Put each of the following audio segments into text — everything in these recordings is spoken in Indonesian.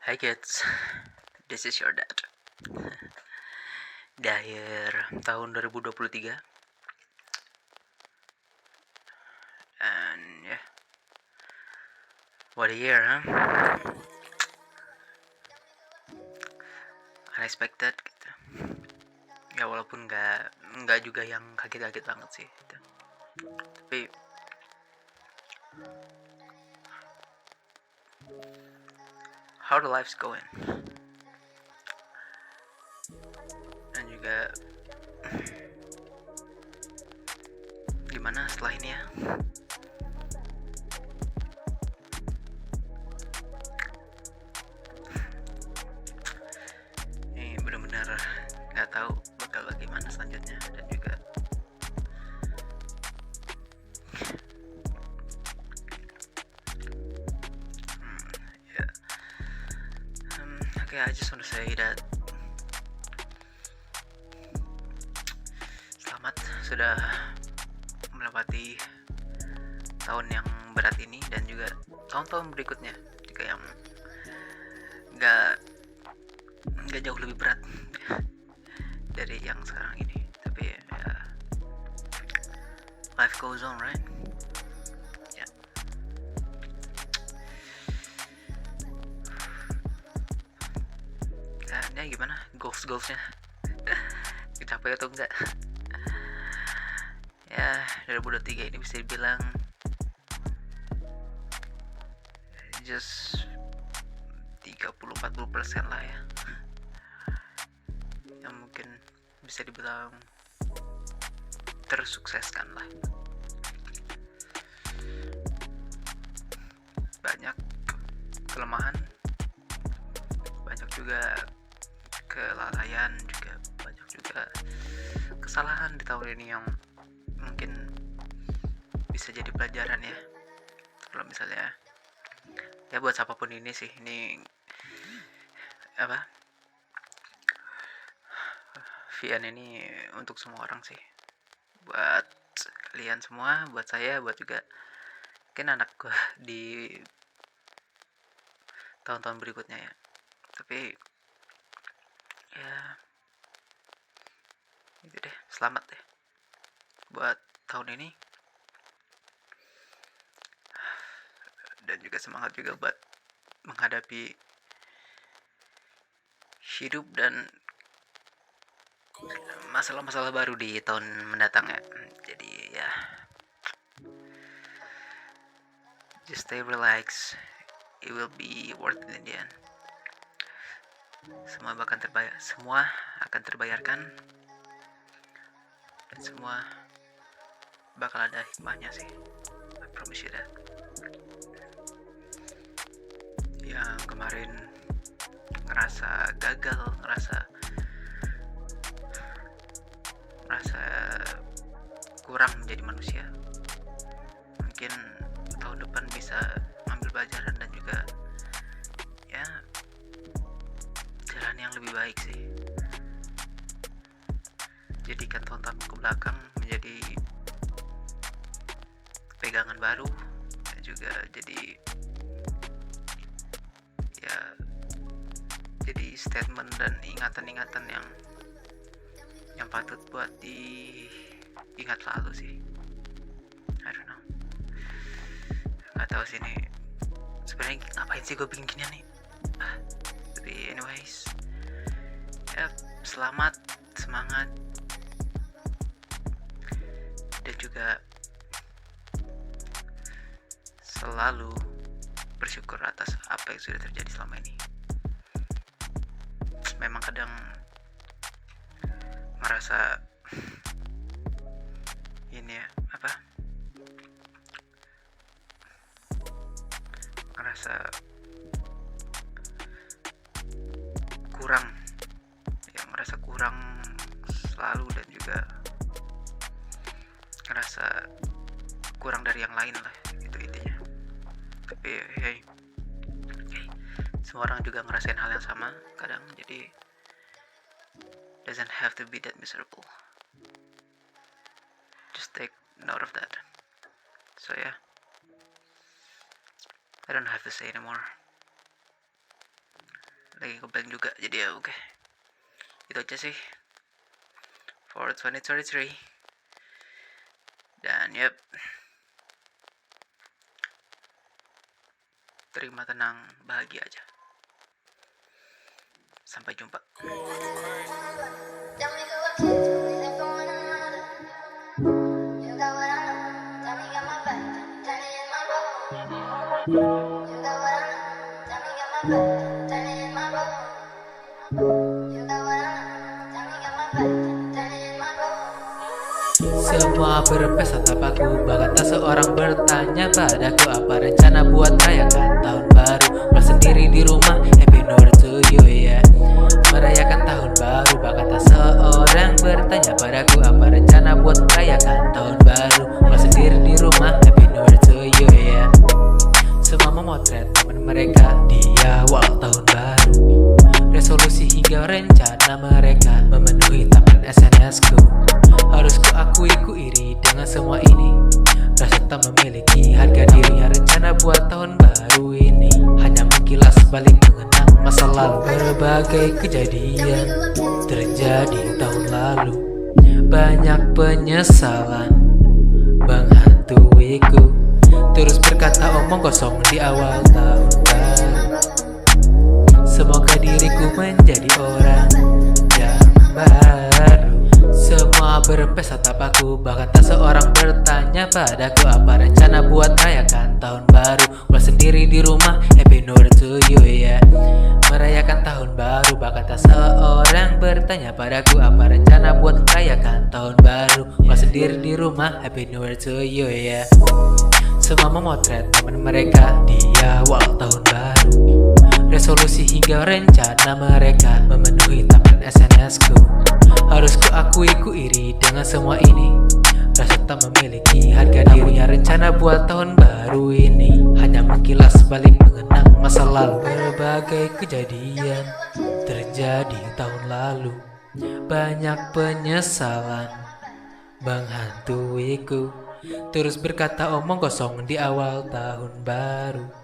Hi kids, this is your dad. Di akhir tahun 2023 and yeah, what a year, huh? Unexpected gitu. Ya walaupun nggak juga yang kaget-kaget banget sih gitu. Tapi how the life's going. Dan juga gimana setelah ini ya? Ini benar-benar nggak tahu bakal bagaimana selanjutnya dan juga yeah. Okay, I just want to say that selamat sudah melewati tahun yang berat ini dan juga tahun-tahun berikutnya juga yang nggak jauh lebih berat dari yang sekarang ini. Tapi ya, life goes on, right? Ya. Dan ya gimana goalsnya? Dicapai atau enggak? Ya 2023 ini bisa dibilang just 30-40% lah ya, yang mungkin bisa dibilang tersukseskan lah. Banyak kelemahan, banyak juga kelalaian, juga banyak juga kesalahan di tahun ini yang mungkin bisa jadi pelajaran ya. Kalau misalnya ya buat siapapun ini sih, ini apa, VN ini untuk semua orang sih, buat kalian semua, buat saya, buat juga mungkin anak gue di tahun-tahun berikutnya ya. Tapi ya itu deh, selamat deh buat tahun ini, dan juga semangat juga buat menghadapi hidup dan masalah-masalah baru di tahun mendatang ya. Jadi ya, just stay relax, it will be worth it in the end. Semua akan terbayarkan, dan semua bakal ada hikmahnya sih, I promise you that. Yang kemarin ngerasa gagal, ngerasa kurang menjadi manusia, mungkin tahun depan bisa ambil pelajaran dan juga ya jalan yang lebih baik sih. Jadikan tahun-tahun ke belakang menjadi pegangan baru, dan juga jadi statement dan ingatan-ingatan yang patut buat diingat selalu sih. I don't know, nggak tahu sih ini sebenarnya ngapain sih gue bikin ginian nih. Tapi anyways ya, selamat, semangat, dan juga selalu bersyukur atas apa yang sudah terjadi selama ini. Memang kadang merasa ini ya, ngerasa kurang ya, merasa kurang selalu, dan juga ngerasa kurang dari yang lain lah, itu intinya. Tapi hey, semua orang juga ngerasain hal yang sama kadang, jadi doesn't have to be that miserable. Just take note of that. So yeah, I don't have to say anymore. lagi ngeblank juga, jadi ya oke. Itu aja sih for 2023. Dan yep, terima, tenang, bahagia aja. Sampai jumpa. Semua berpesta tapaku, bahkan tak seorang bertanya padaku apa rencana buat rayakan tahun baru. Bersendiri di rumah, happy new year to you ya. Merayakan tahun baru, bahkan tak seorang bertanya padaku apa rencana buat rayakan tahun baru. Bersendiri di rumah, happy new year to you ya. Semua memotret momen mereka di awal tahun baru. Resolusi hingga rencana mereka memenuhi taman SNS-ku. Harus ku akui ku iri dengan semua ini. Rasa tak memiliki harga diri. Rencana buat tahun baru ini hanya mengkilas balik mengenang masa lalu. Berbagai kejadian terjadi tahun lalu. Banyak penyesalan menghantuiku. Terus berkata omong kosong di awal tahun baru. Semoga diriku menjadi orang yang baru. Semua berpesta tapaku, bahkan tak seorang bertanya padaku apa rencana buat rayakan tahun baru. Bersendiri di rumah, happy new year to you ya. Merayakan tahun baru, bahkan tak seorang bertanya padaku apa rencana buat rayakan tahun baru. Bersendiri di rumah, happy new year to you ya. Semua memotret momen mereka di awal tahun baru. Resolusi hingga rencana mereka memenuhi taman SNS-ku. Harus ku akui ku iri dengan semua ini. Rasa tak memiliki harga diri. Punya rencana buat tahun baru ini hanya mengkilas balik mengenang masa lalu. Berbagai kejadian terjadi tahun lalu. Banyak penyesalan menghantuiku. Terus berkata omong kosong di awal tahun baru.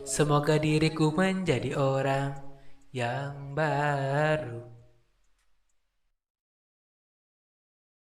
Semoga diriku menjadi orang yang baru.